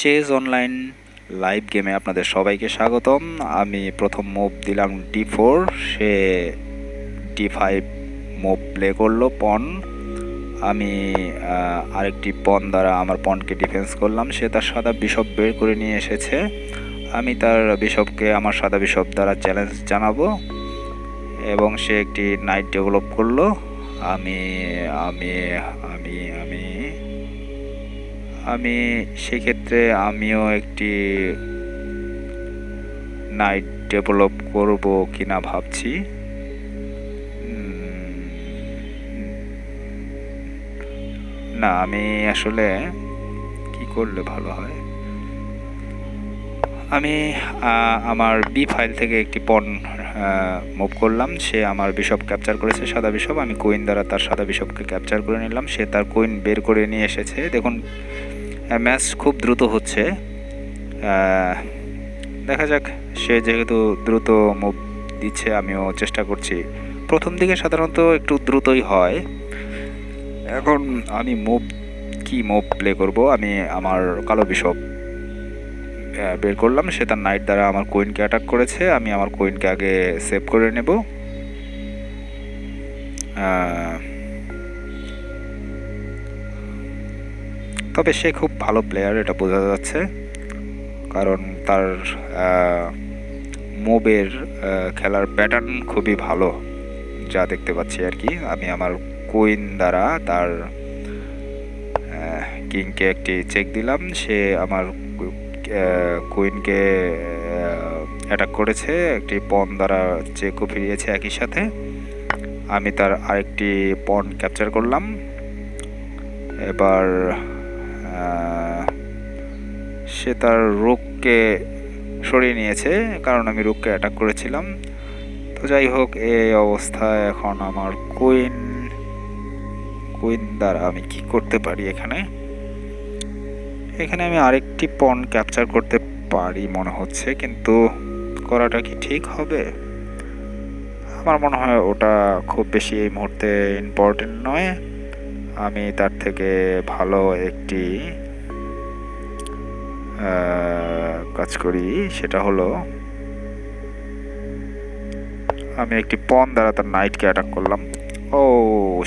Chase online live গেমে আপনাদের সবাইকে স্বাগতম। আমি প্রথম মুভ দিলাম D4, সে D5 মুভ প্লে করলো পন। আমি আরেকটি পন দ্বারা আমার পনকে ডিফেন্স করলাম। সে তার সাদা বিশপ বের করে নিয়ে এসেছে। আমি তার বিশপকে আমার সাদা বিশপ দ্বারা চ্যালেঞ্জ জানাবো এবং সে একটি নাইট ডেভেলপ করলো। আমি আমি আমি আমি আমি সেক্ষেত্রে আমিও একটি নাইট ডেভেলপ করব কিনা ভাবছি। না, আমি আসলে কি করলে ভালো হয়, আমি আমার বি ফাইল থেকে একটি পন মুভ করলাম। সে আমার বিশপ ক্যাপচার করেছে, সাদা বিশপ। আমি কুইন দ্বারা তার সাদা বিশপকে ক্যাপচার করে নিলাম। সে তার কুইন বের করে নিয়ে এসেছে। দেখুন, ম্যাচ খুব দ্রুত হচ্ছে। দেখা যাক, সে যেহেতু দ্রুত মুভ দিচ্ছে আমিও চেষ্টা করছি। প্রথম দিকে সাধারণত একটু দ্রুতই হয়। এখন আমি কি মুভ প্লে করব? আমি আমার কালো বিশপ বের করলাম। সে তার নাইট দ্বারা আমার কুইনকে অ্যাটাক করেছে। আমি আমার কুইনকে আগে সেভ করে নেব। তবে সে খুব ভালো প্লেয়ার, এটা বোঝা যাচ্ছে, কারণ তার মুভের খেলার প্যাটার্ন খুবই ভালো, যা দেখতে পাচ্ছি আর কি। আমি আমার কুইন দ্বারা তার কিংকে একটি চেক দিলাম। সে আমার কুইনকে অ্যাটাক করেছে, একটি পন দ্বারা চেকও ফিরিয়েছে একই সাথে। আমি তার আরেকটি পন ক্যাপচার করলাম। এবার সে তার রুককে সরিয়ে নিয়েছে, কারণ আমি রুককে অ্যাটাক করেছিলাম। তো যাই হোক, এই অবস্থায় এখন আমার কুইন দ্বারা আমি কি করতে পারি? এখানে আমি আরেকটি পন ক্যাপচার করতে পারি মনে হচ্ছে, কিন্তু করাটা কি ঠিক হবে? আমার মনে হয় ওটা খুব বেশি এই মুহূর্তে ইম্পর্টেন্ট নয়। আমি তার থেকে ভালো একটি কাজ করি, সেটা হলো আমি একটি পন দ্বারা তার নাইটকে অ্যাটাক করলাম। ও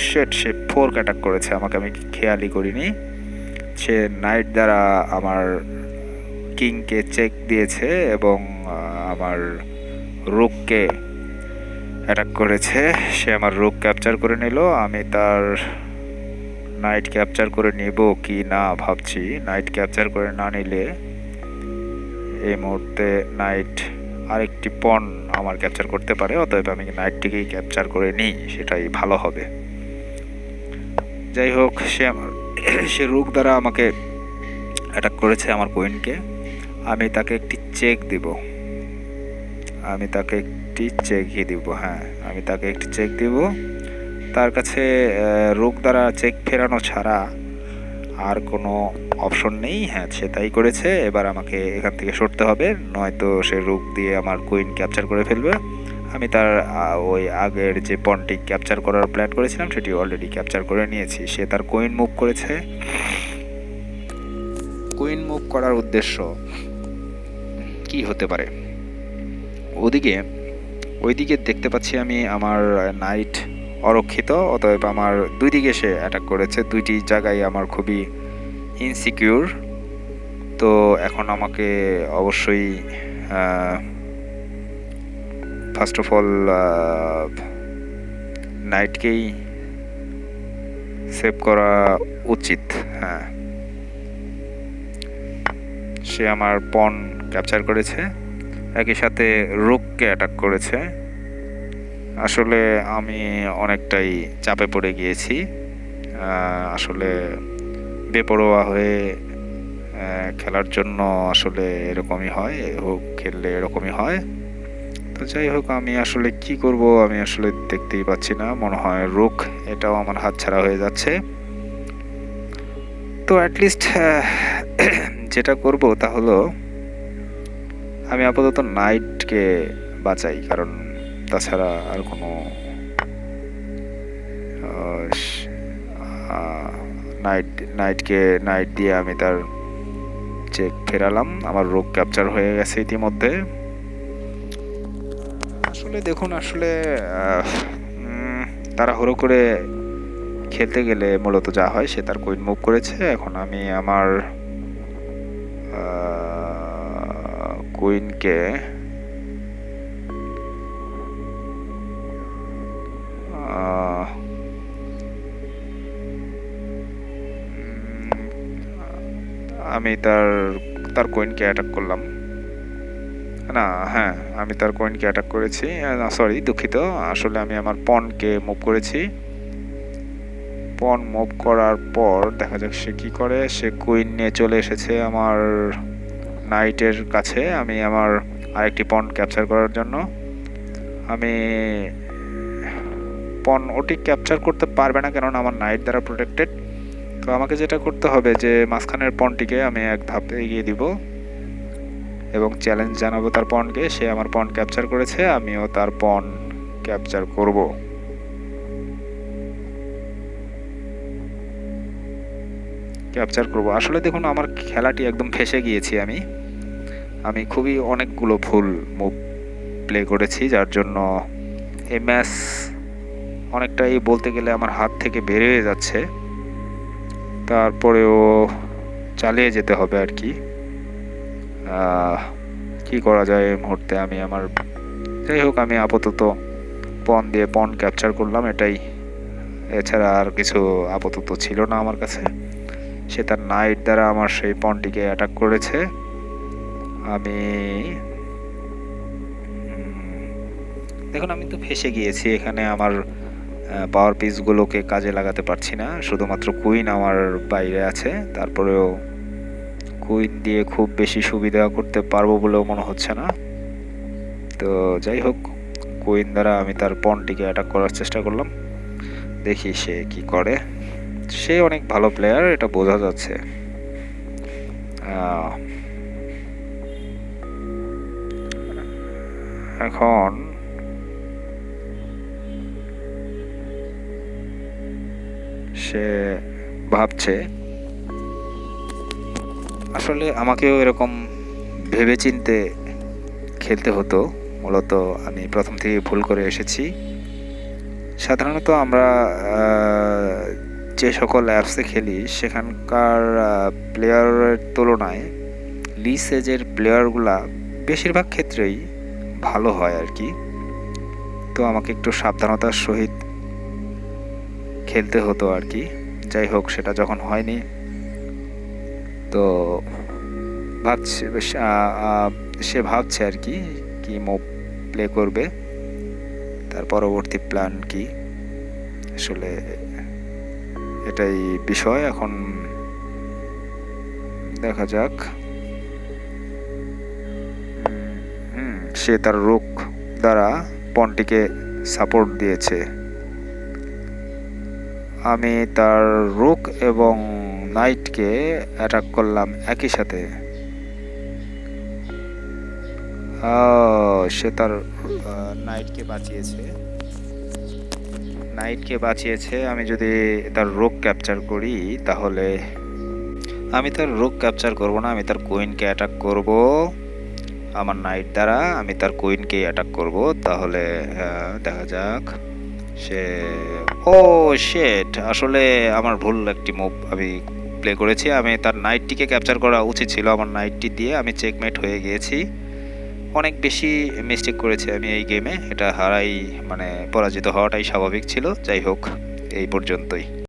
শেট, সে 4 অ্যাটাক করেছে আমাকে, আমি খেয়ালই করিনি। সে নাইট দ্বারা আমার কিংকে চেক দিয়েছে এবং আমার রুককে অ্যাটাক করেছে। সে আমার রুক ক্যাপচার করে নিল। আমি তার নাইট ক্যাপচার করে নিব কি না ভাবছি। নাইট ক্যাপচার করে না নিলে এই মুহূর্তে নাইট আরেকটি পন আমার ক্যাপচার করতে পারে, অতএব আমি নাইটটিকেই ক্যাপচার করে নিই, সেটাই ভালো হবে। যাই হোক, সে রুক দ্বারা আমাকে অ্যাটাক করেছে আমার কুইনকে। আমি তাকে একটি চেক দিব। আমি তাকে একটি চেকই দিব। হ্যাঁ, আমি তাকে একটি চেক দিব। তার কাছে রুক দ্বারা চেক ফেরানো ছাড়া আর কোনো অপশন নেই। হ্যাঁ, সে তাই করেছে। এবার আমাকে এখান থেকে সরতে হবে, নয়তো সে রুক দিয়ে আমার কুইন ক্যাপচার করে ফেলবে। আমি তার ওই আগের যে পনটি ক্যাপচার করার প্ল্যান করেছিলাম সেটি অলরেডি ক্যাপচার করে নিয়েছি। সে তার কুইন মুভ করেছে। কুইন মুভ করার উদ্দেশ্য কি হতে পারে? ওইদিকে দেখতে পাচ্ছি আমি আমার নাইট অরক্ষিত, অতএব আমার দুই দিকে সে অ্যাটাক করেছে। দুইটি জায়গায় আমার খুবই ইনসিকিউর। তো এখন আমাকে অবশ্যই ফার্স্ট অফ অল নাইটকেই সেভ করা উচিত। হ্যাঁ, সে আমার পন ক্যাপচার করেছে, একই সাথে রুককে অ্যাটাক করেছে। আসলে আমি অনেকটাই চাপে পড়ে গিয়েছি। আসলে বেপরোয়া হয়ে খেলার জন্য আসলে এরকমই হয়, হুক খেললে এরকমই হয়। তো যাই হোক, আমি আসলে কি করব আমি আসলে দেখতেই পাচ্ছি না। মনে হয় রুক, এটাও আমার হাতছাড়া হয়ে যাচ্ছে। তো অ্যাটলিস্ট যেটা করব তা হলো আমি আপাতত নাইটকে বাঁচাই, কারণ তাছাড়া আর কোনো নাইট দিয়ে আমি তার চেক ফেরালাম, আমার রোগ ক্যাপচার হয়ে গেছে ইতিমধ্যে। আসলে দেখুন, আসলে তাড়াহুড়ো করে খেলতে গেলে মূলত যা হয়, সে তার কুইন মুভ করেছে। এখন আমি আমার কুইনকে আমি তার কুইনকে অ্যাটাক করলাম। না, হ্যাঁ, আমি তার কুইনকে অ্যাটাক করেছি। সরি, দুঃখিত। আসলে আমি আমার পনকে মুভ করেছি। পন মুভ করার পর দেখা যাক সে কি করে। সে কুইন নিয়ে চলে এসেছে আমার নাইটের কাছে। আমি আমার আরেকটি পন ক্যাপচার করার জন্য, আমি পন ওটি ক্যাপচার করতে পারবে না, কেননা আমার নাইট দ্বারা প্রোটেক্টেড। তো আমাকে যেটা করতে হবে যে মাঝখানের পনটিকে আমি এক ধাপ এগিয়ে দিব এবং চ্যালেঞ্জ জানাবো তার পনকে। সে আমার পন ক্যাপচার করেছে, আমিও তার পন ক্যাপচার করব। আসলে দেখুন, আমার খেলাটি একদম ফেঁসে গিয়েছি। আমি খুবই অনেকগুলো ভুল মুভ প্লে করেছি, যার জন্য এই ম্যাচ অনেকটাই বলতে গেলে আমার হাত থেকে বের হয়ে যাচ্ছে। তারপরেও চালিয়ে যেতে হবে আর কি। কি করা যায় এই মুহূর্তে? যাই হোক, আমি আপাতত পন দিয়ে পন ক্যাপচার করলাম, এটাই। এছাড়া আর কিছু আপাতত ছিল না আমার কাছে। সে তার নাইট দ্বারা আমার সেই পনটিকে অ্যাটাক করেছে। দেখুন, আমি তো ফেঁসে গিয়েছি এখানে। আমার পাওয়ার পিসগুলোকে কাজে লাগাতে পারছি না, শুধুমাত্র কুইন আমার বাইরে আছে। তারপরেও কুইন দিয়ে খুব বেশি সুবিধা করতে পারবো বলেও মনে হচ্ছে না। তো যাই হোক, কুইন দ্বারা আমি তার পনটিকে অ্যাটাক করার চেষ্টা করলাম। দেখি সে কি করে। সে অনেক ভালো প্লেয়ার, এটা বোঝা যাচ্ছে। এখন সে ভাবছে, আসলে আমাকেও এরকম ভেবেচিন্তে খেলতে হতো। মূলত আমি প্রথম থেকে ভুল করে এসেছি। সাধারণত আমরা যে সকল অ্যাপসে খেলি, সেখানকার প্লেয়ারের তুলনায় লি সেজের প্লেয়ারগুলা বেশিরভাগ ক্ষেত্রেই ভালো হয় আর কি। তো আমাকে একটু সাবধানতার সহিত খেলতে হতো আর কি। যাই হোক, সেটা যখন হয়নি, তো সে ভাবছে আর কি কি মুভ প্লে করবে, তার পরবর্তী প্ল্যান কি। আসলে এটাই বিষয়। এখন দেখা যাক। সে তার রুক দ্বারা পনটিকে সাপোর্ট দিয়েছে। আমি তার রুক এবং নাইটকে অ্যাটাক করলাম একই সাথে। সে তার নাইটকে বাঁচিয়েছে। আমি যদি তার রুক ক্যাপচার করি, তাহলে আমি তার রুক ক্যাপচার করব না, আমি তার কুইনকে অ্যাটাক করব আমার নাইট দ্বারা। আমি তার কুইনকেই অ্যাটাক করব। তাহলে দেখা যাক। শেট, আসলে আমার ভুল একটি মুভ আমি প্লে করেছি। আমি তার নাইটটিকে ক্যাপচার করা উচিত ছিল। আমার নাইটটি দিয়ে আমি চেকমেট হয়ে গিয়েছি। অনেক বেশি মিস্টেক করেছি আমি এই গেমে। এটা পরাজিত হওয়াটাই স্বাভাবিক ছিল। যাই হোক, এই পর্যন্তই।